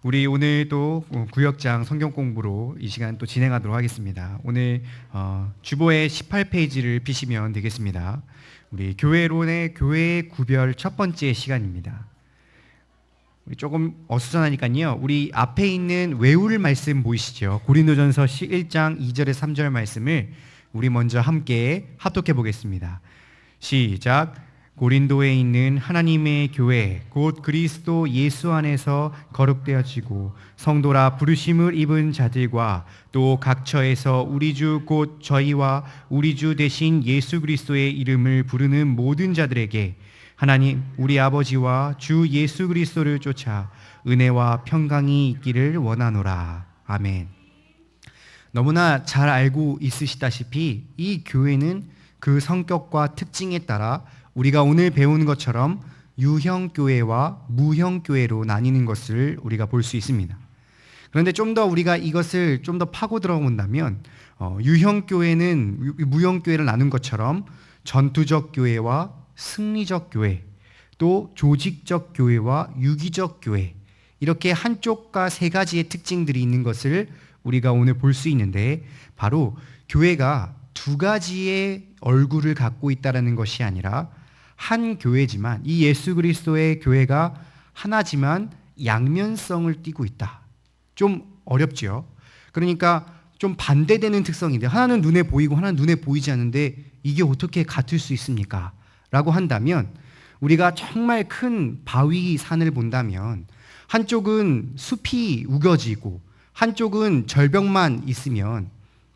우리 오늘 또 구역장 성경 공부로 이 시간 또 진행하도록 하겠습니다. 오늘 주보의 18페이지를 피시면 되겠습니다. 우리 교회론의 교회 구별 첫 번째 시간입니다. 우리 조금 어수선하니까요. 우리 앞에 있는 외울 말씀 보이시죠? 고린도전서 1장 2절에 3절 말씀을 우리 먼저 함께 합독해 보겠습니다. 시작. 고린도에 있는 하나님의 교회 곧 그리스도 예수 안에서 거룩되어지고 성도라 부르심을 입은 자들과 또 각처에서 우리 주 곧 저희와 우리 주 대신 예수 그리스도의 이름을 부르는 모든 자들에게 하나님 우리 아버지와 주 예수 그리스도를 쫓아 은혜와 평강이 있기를 원하노라. 아멘. 너무나 잘 알고 있으시다시피 이 교회는 그 성격과 특징에 따라 우리가 오늘 배운 것처럼 유형교회와 무형교회로 나뉘는 것을 우리가 볼 수 있습니다. 그런데 좀 더 우리가 이것을 좀 더 파고 들어본다면 유형교회는 무형교회를 나눈 것처럼 전투적 교회와 승리적 교회, 또 조직적 교회와 유기적 교회, 이렇게 한쪽과 세 가지의 특징들이 있는 것을 우리가 오늘 볼 수 있는데, 바로 교회가 두 가지의 얼굴을 갖고 있다는 것이 아니라 한 교회지만, 이 예수 그리스도의 교회가 하나지만 양면성을 띠고 있다. 좀 어렵죠. 그러니까 좀 반대되는 특성인데, 하나는 눈에 보이고 하나는 눈에 보이지 않는데 이게 어떻게 같을 수 있습니까? 라고 한다면, 우리가 정말 큰 바위 산을 본다면 한쪽은 숲이 우거지고 한쪽은 절벽만 있으면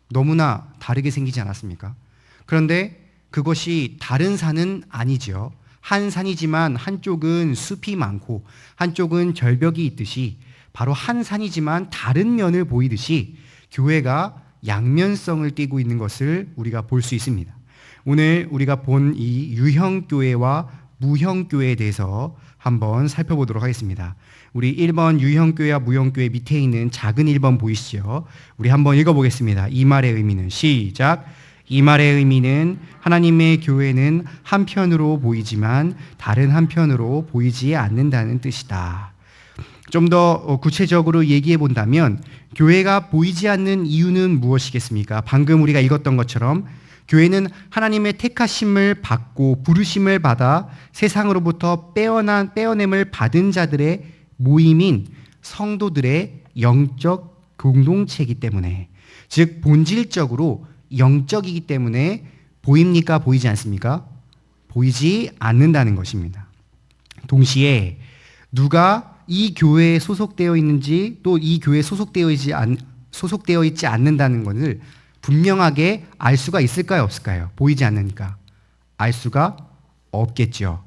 너무나 다르게 생기지 않았습니까? 그런데 그것이 다른 산은 아니죠. 한 산이지만 한쪽은 숲이 많고 한쪽은 절벽이 있듯이, 바로 한 산이지만 다른 면을 보이듯이 교회가 양면성을 띠고 있는 것을 우리가 볼 수 있습니다. 오늘 우리가 본 이 유형교회와 무형교회에 대해서 한번 살펴보도록 하겠습니다. 우리 1번 유형교회와 무형교회 밑에 있는 작은 1번 보이시죠? 우리 한번 읽어보겠습니다. 이 말의 의미는, 시작. 이 말의 의미는 하나님의 교회는 한편으로 보이지만 다른 한편으로 보이지 않는다는 뜻이다. 좀 더 구체적으로 얘기해 본다면, 교회가 보이지 않는 이유는 무엇이겠습니까? 방금 우리가 읽었던 것처럼 교회는 하나님의 택하심을 받고 부르심을 받아 세상으로부터 빼어냄을 받은 자들의 모임인 성도들의 영적 공동체이기 때문에, 즉 본질적으로 영적이기 때문에 보입니까? 보이지 않습니까? 보이지 않는다는 것입니다. 동시에 누가 이 교회에 소속되어 있는지, 또 이 교회에 소속되어 있지 않는다는 것을 분명하게 알 수가 있을까요? 없을까요? 보이지 않으니까 알 수가 없겠죠.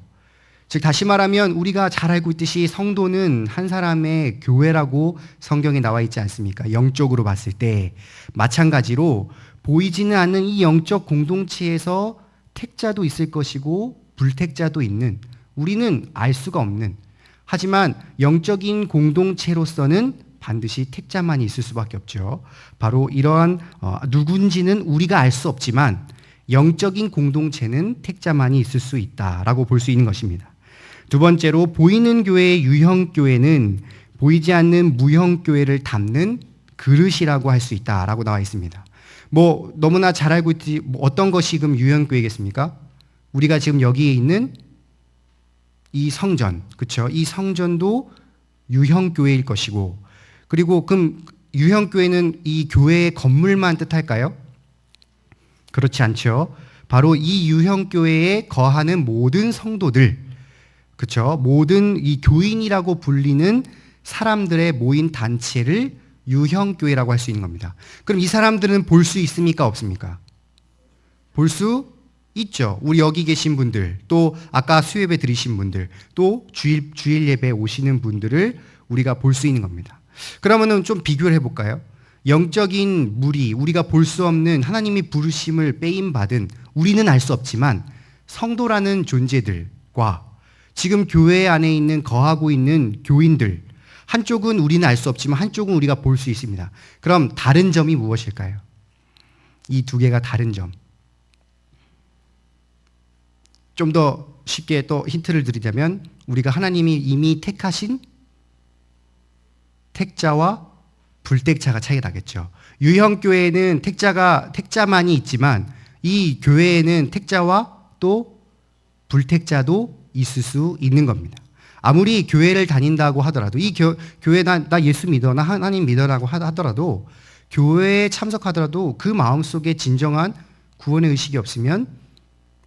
즉 다시 말하면 우리가 잘 알고 있듯이 성도는 한 사람의 교회라고 성경에 나와 있지 않습니까? 영적으로 봤을 때 마찬가지로 보이지는 않는 이 영적 공동체에서 택자도 있을 것이고 불택자도 있는, 우리는 알 수가 없는, 하지만 영적인 공동체로서는 반드시 택자만이 있을 수밖에 없죠. 바로 이러한 누군지는 우리가 알 수 없지만 영적인 공동체는 택자만이 있을 수 있다라고 볼 수 있는 것입니다. 두 번째로, 보이는 교회의 유형교회는 보이지 않는 무형교회를 담는 그릇이라고 할 수 있다라고 나와 있습니다. 너무나 잘 알고 있듯이 어떤 것이 그럼 유형교회겠습니까? 우리가 지금 여기에 있는 이 성전, 그렇죠? 이 성전도 유형교회일 것이고, 그리고 그럼 유형교회는 이 교회의 건물만 뜻할까요? 그렇지 않죠. 바로 이 유형교회에 거하는 모든 성도들, 그렇죠? 모든 이 교인이라고 불리는 사람들의 모인 단체를 유형교회라고 할 수 있는 겁니다. 그럼 이 사람들은 볼 수 있습니까? 없습니까? 볼 수 있죠. 우리 여기 계신 분들, 또 아까 수예배 드리신 분들, 또 주일 예배 오시는 분들을 우리가 볼 수 있는 겁니다. 그러면은 좀 비교를 해볼까요? 영적인 무리, 우리가 볼 수 없는 하나님이 부르심을 빼임받은, 우리는 알 수 없지만 성도라는 존재들과 지금 교회 안에 있는 거하고 있는 교인들, 한쪽은 우리는 알 수 없지만 한쪽은 우리가 볼 수 있습니다. 그럼 다른 점이 무엇일까요? 이 두 개가 다른 점. 좀 더 쉽게 또 힌트를 드리자면, 우리가 하나님이 이미 택하신 택자와 불택자가 차이가 나겠죠. 유형교회는 택자만이 있지만 이 교회에는 택자와 또 불택자도 있을 수 있는 겁니다. 아무리 교회를 다닌다고 하더라도 이 교회 나 예수 믿어, 나 하나님 믿어라고 하더라도 교회에 참석하더라도 그 마음속에 진정한 구원의 의식이 없으면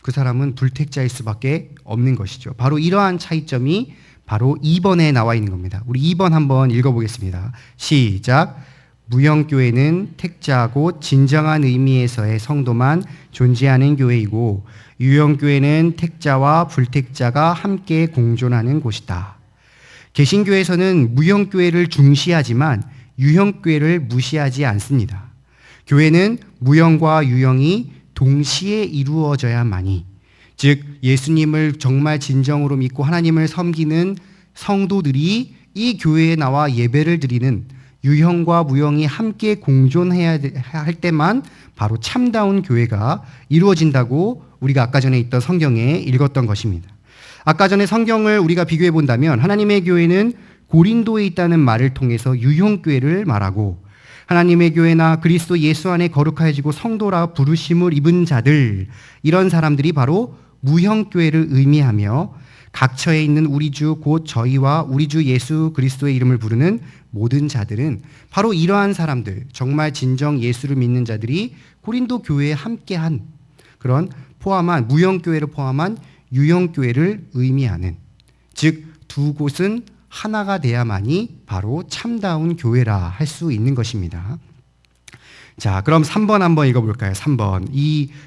그 사람은 불택자일 수밖에 없는 것이죠. 바로 이러한 차이점이 바로 2번에 나와 있는 겁니다. 우리 2번 한번 읽어보겠습니다. 시작. 무형교회는 택자고 진정한 의미에서의 성도만 존재하는 교회이고 유형교회는 택자와 불택자가 함께 공존하는 곳이다. 개신교에서는 무형교회를 중시하지만 유형교회를 무시하지 않습니다. 교회는 무형과 유형이 동시에 이루어져야만이, 즉 예수님을 정말 진정으로 믿고 하나님을 섬기는 성도들이 이 교회에 나와 예배를 드리는 유형과 무형이 함께 공존해야 할 때만 바로 참다운 교회가 이루어진다고 우리가 아까 전에 있던 성경에 읽었던 것입니다. 아까 전에 성경을 우리가 비교해 본다면 하나님의 교회는 고린도에 있다는 말을 통해서 유형교회를 말하고 하나님의 교회나 그리스도 예수 안에 거룩하여지고 성도라 부르심을 입은 자들, 이런 사람들이 바로 무형교회를 의미하며 각처에 있는 우리 주 곧 저희와 우리 주 예수 그리스도의 이름을 부르는 모든 자들은 바로 이러한 사람들, 정말 진정 예수를 믿는 자들이 고린도 교회에 함께한 그런 무형교회를 포함한 유형교회를 의미하는, 즉 두 곳은 하나가 돼야만이 바로 참다운 교회라 할 수 있는 것입니다. 자, 그럼 3번 한번 읽어볼까요? 3번.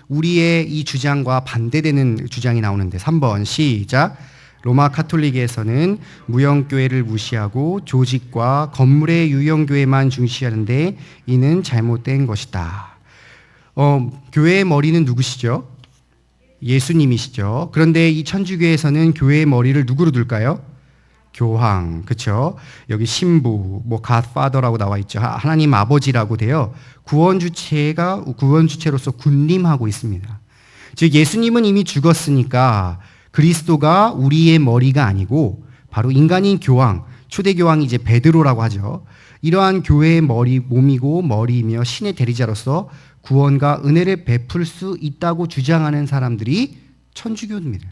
우리의 이 주장과 반대되는 주장이 나오는데 3번 시작. 로마 카톨릭에서는 무형교회를 무시하고 조직과 건물의 유형교회만 중시하는데 이는 잘못된 것이다. 교회의 머리는 누구시죠? 예수님이시죠. 그런데 이 천주교에서는 교회의 머리를 누구로 둘까요? 교황, 그렇죠? 여기 신부, godfather라고 나와 있죠. 하나님 아버지라고 돼요. 구원 주체로서 군림하고 있습니다. 즉 예수님은 이미 죽었으니까 그리스도가 우리의 머리가 아니고 바로 인간인 교황, 초대 교황이 이제 베드로라고 하죠. 이러한 교회의 몸이고 머리이며 신의 대리자로서 구원과 은혜를 베풀 수 있다고 주장하는 사람들이 천주교입니다.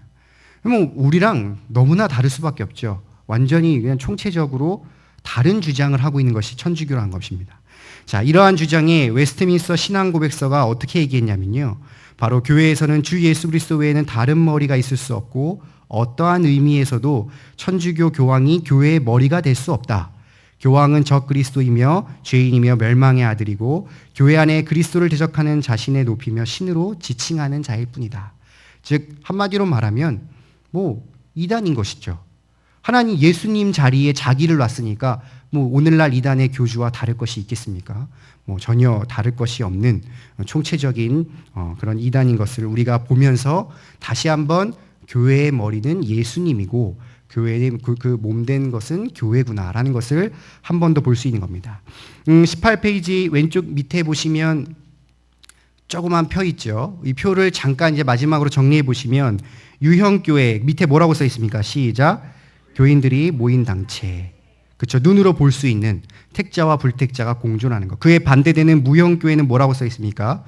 그럼 우리랑 너무나 다를 수밖에 없죠. 완전히 그냥 총체적으로 다른 주장을 하고 있는 것이 천주교라는 것입니다. 자, 이러한 주장에 웨스트민스터 신앙고백서가 어떻게 얘기했냐면요. 바로 교회에서는 주 예수 그리스도 외에는 다른 머리가 있을 수 없고 어떠한 의미에서도 천주교 교황이 교회의 머리가 될 수 없다. 교황은 적그리스도이며 죄인이며 멸망의 아들이고 교회 안에 그리스도를 대적하는 자신의 높이며 신으로 지칭하는 자일 뿐이다. 즉 한마디로 말하면 이단인 것이죠. 하나님 예수님 자리에 자기를 놨으니까 오늘날 이단의 교주와 다를 것이 있겠습니까? 전혀 다를 것이 없는 총체적인 그런 이단인 것을 우리가 보면서 다시 한번 교회의 머리는 예수님이고 교회의 그 몸된 것은 교회구나라는 것을 한 번 더 볼 수 있는 겁니다. 18페이지 왼쪽 밑에 보시면 조그만 표 있죠. 이 표를 잠깐 이제 마지막으로 정리해 보시면 유형교회 밑에 뭐라고 써 있습니까? 시작. 교인들이 모인 당체. 그렇죠. 눈으로 볼 수 있는 택자와 불택자가 공존하는 것. 그에 반대되는 무형교회는 뭐라고 써 있습니까?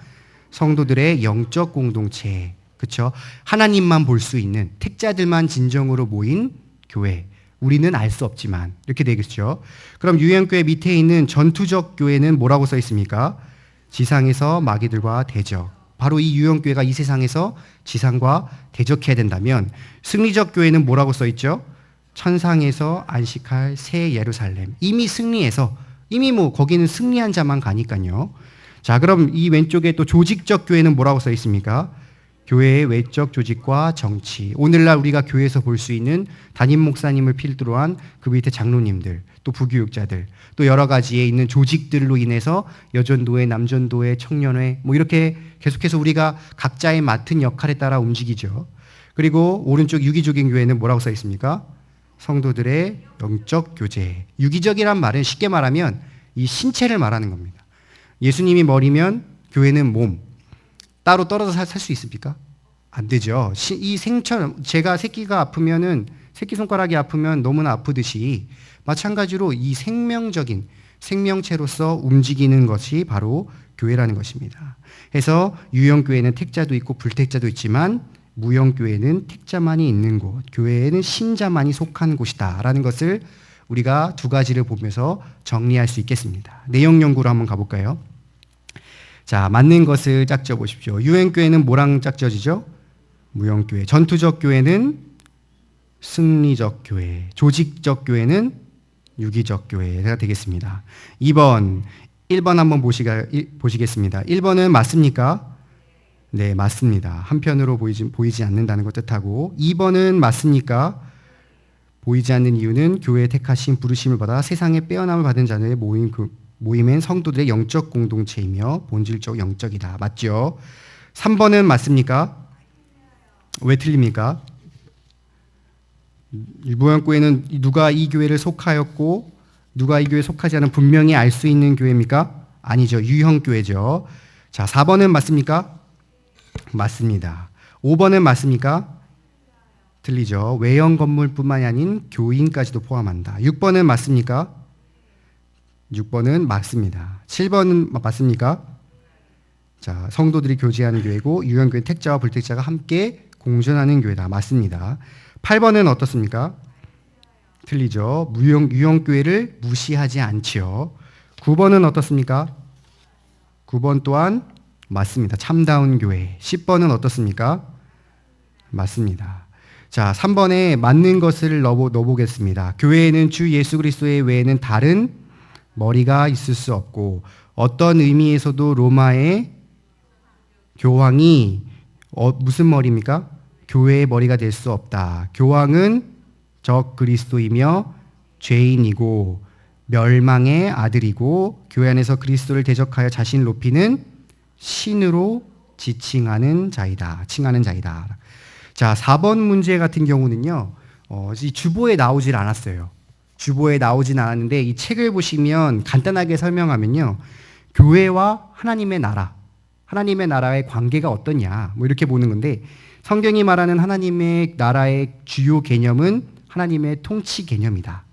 성도들의 영적 공동체. 그렇죠. 하나님만 볼 수 있는 택자들만 진정으로 모인 교회. 우리는 알 수 없지만 이렇게 되겠죠. 그럼 유형교회 밑에 있는 전투적 교회는 뭐라고 써 있습니까? 지상에서 마귀들과 대적. 바로 이 유형교회가 이 세상에서 지상과 대적해야 된다면 승리적 교회는 뭐라고 써 있죠? 천상에서 안식할 새 예루살렘. 이미 승리해서 거기는 승리한 자만 가니까요. 자, 그럼 이 왼쪽에 또 조직적 교회는 뭐라고 써 있습니까? 교회의 외적 조직과 정치. 오늘날 우리가 교회에서 볼 수 있는 담임 목사님을 필두로 한 그 밑에 장로님들, 또 부교육자들, 또 여러 가지에 있는 조직들로 인해서 여전도회, 남전도회, 청년회 이렇게 계속해서 우리가 각자의 맡은 역할에 따라 움직이죠. 그리고 오른쪽 유기적인 교회는 뭐라고 써 있습니까? 성도들의 영적 교제. 유기적이란 말은 쉽게 말하면 이 신체를 말하는 겁니다. 예수님이 머리면 교회는 몸. 따로 떨어져 살 수 있습니까? 안 되죠. 이 생처럼 제가 새끼가 아프면은 새끼손가락이 아프면 너무나 아프듯이 마찬가지로 이 생명적인 생명체로서 움직이는 것이 바로 교회라는 것입니다. 해서 유형교회는 택자도 있고 불택자도 있지만 무형교회는 택자만이 있는 곳, 교회에는 신자만이 속한 곳이다라는 것을 우리가 두 가지를 보면서 정리할 수 있겠습니다. 내용 연구로 한번 가볼까요? 자, 맞는 것을 짝져 보십시오. 유형교회는 뭐랑 짝져지죠? 무형교회. 전투적 교회는 승리적 교회. 조직적 교회는 유기적 교회가 되겠습니다. 1번 한번 보시겠습니다. 1번은 맞습니까? 네, 맞습니다. 한편으로 보이지 않는다는 것 뜻하고, 2번은 맞습니까? 보이지 않는 이유는 교회에 택하신 부르심을 받아 세상에 빼어남을 받은 자들의 모임엔 성도들의 영적 공동체이며 본질적 영적이다. 맞죠? 3번은 맞습니까? 왜 틀립니까? 무형교회는 누가 이 교회를 속하였고 누가 이 교회에 속하지 않은 분명히 알 수 있는 교회입니까? 아니죠. 유형교회죠. 자, 4번은 맞습니까? 맞습니다. 5번은 맞습니까? 틀리죠. 외형 건물뿐만이 아닌 교인까지도 포함한다. 6번은 맞습니까? 6번은 맞습니다. 7번은 맞습니까? 자, 성도들이 교제하는 교회고 유형교회 택자와 불택자가 함께 공존하는 교회다. 맞습니다. 8번은 어떻습니까? 틀리죠. 유형교회를 무시하지 않지요. 9번은 어떻습니까? 9번 또한 맞습니다. 참다운 교회. 10번은 어떻습니까? 맞습니다. 자, 3번에 맞는 것을 넣어보겠습니다. 교회에는 주 예수 그리스도의 외에는 다른 머리가 있을 수 없고 어떤 의미에서도 로마의 교황이 무슨 머리입니까? 교회의 머리가 될 수 없다. 교황은 적 그리스도이며 죄인이고 멸망의 아들이고 교회 안에서 그리스도를 대적하여 자신을 높이는 신으로 지칭하는 자이다. 칭하는 자이다. 자, 4번 문제 같은 경우는요. 이 주보에 나오질 않았어요. 주보에 나오진 않았는데 이 책을 보시면 간단하게 설명하면요. 교회와 하나님의 나라, 하나님의 나라의 관계가 어떠냐 뭐 이렇게 보는 건데 성경이 말하는 하나님의 나라의 주요 개념은 하나님의 통치 개념이다.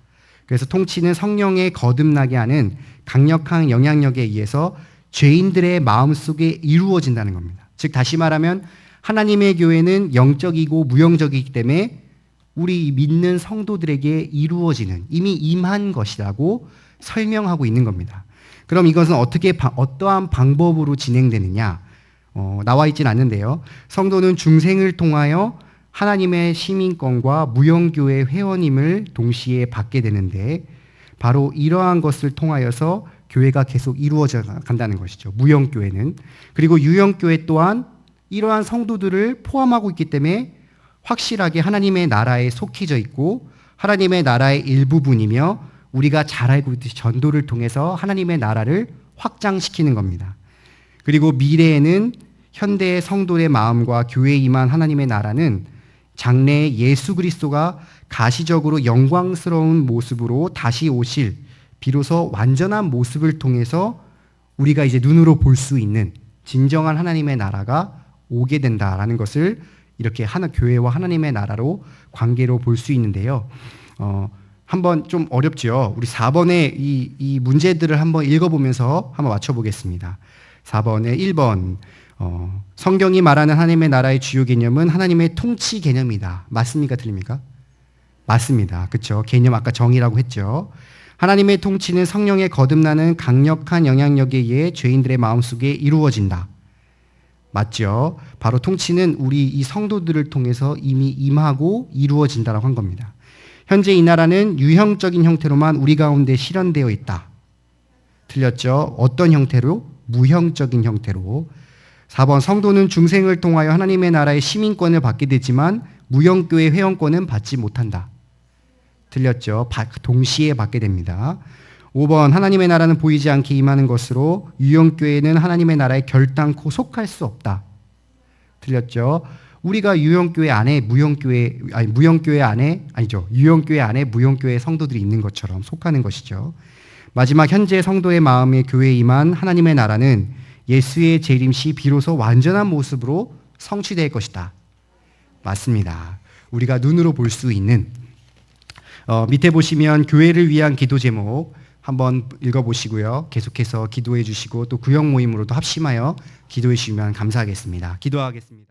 그래서 통치는 성령에 거듭나게 하는 강력한 영향력에 의해서 죄인들의 마음속에 이루어진다는 겁니다. 즉 다시 말하면 하나님의 교회는 영적이고 무영적이기 때문에 우리 믿는 성도들에게 이루어지는 이미 임한 것이라고 설명하고 있는 겁니다. 그럼 이것은 어떠한 방법으로 진행되느냐? 나와 있진 않는데요. 성도는 중생을 통하여 하나님의 시민권과 무형교회 회원임을 동시에 받게 되는데 바로 이러한 것을 통하여서 교회가 계속 이루어져 간다는 것이죠. 무형교회는. 그리고 유형교회 또한 이러한 성도들을 포함하고 있기 때문에 확실하게 하나님의 나라에 속해져 있고 하나님의 나라의 일부분이며 우리가 잘 알고 있듯이 전도를 통해서 하나님의 나라를 확장시키는 겁니다. 그리고 미래에는 현대의 성도의 마음과 교회에 임한 하나님의 나라는 장래에 예수 그리스도가 가시적으로 영광스러운 모습으로 다시 오실 비로소 완전한 모습을 통해서 우리가 이제 눈으로 볼 수 있는 진정한 하나님의 나라가 오게 된다라는 것을 이렇게 교회와 하나님의 나라로 관계로 볼 수 있는데요. 한번 좀 어렵죠. 우리 4번의 이 문제들을 한번 읽어보면서 한번 맞춰보겠습니다. 4번에 1번 성경이 말하는 하나님의 나라의 주요 개념은 하나님의 통치 개념이다. 맞습니까? 틀립니까? 맞습니다. 그렇죠. 개념 아까 정의라고 했죠. 하나님의 통치는 성령에 거듭나는 강력한 영향력에 의해 죄인들의 마음속에 이루어진다. 맞죠? 바로 통치는 우리 이 성도들을 통해서 이미 임하고 이루어진다라고 한 겁니다. 현재 이 나라는 유형적인 형태로만 우리 가운데 실현되어 있다. 틀렸죠? 어떤 형태로? 무형적인 형태로. 4번 성도는 중생을 통하여 하나님의 나라의 시민권을 받게 되지만 무형교회 회원권은 받지 못한다. 틀렸죠? 동시에 받게 됩니다. 5번 하나님의 나라는 보이지 않게 임하는 것으로 유형교회는 하나님의 나라에 결단코 속할 수 없다. 틀렸죠? 우리가 유형교회 안에 유형교회 안에 무형교회 성도들이 있는 것처럼 속하는 것이죠. 마지막 현재 성도의 마음에 교회에 임한 하나님의 나라는 예수의 재림시 비로소 완전한 모습으로 성취될 것이다. 맞습니다. 우리가 눈으로 볼 수 있는 밑에 보시면 교회를 위한 기도 제목 한번 읽어보시고요. 계속해서 기도해 주시고 또 구역 모임으로도 합심하여 기도해 주시면 감사하겠습니다. 기도하겠습니다.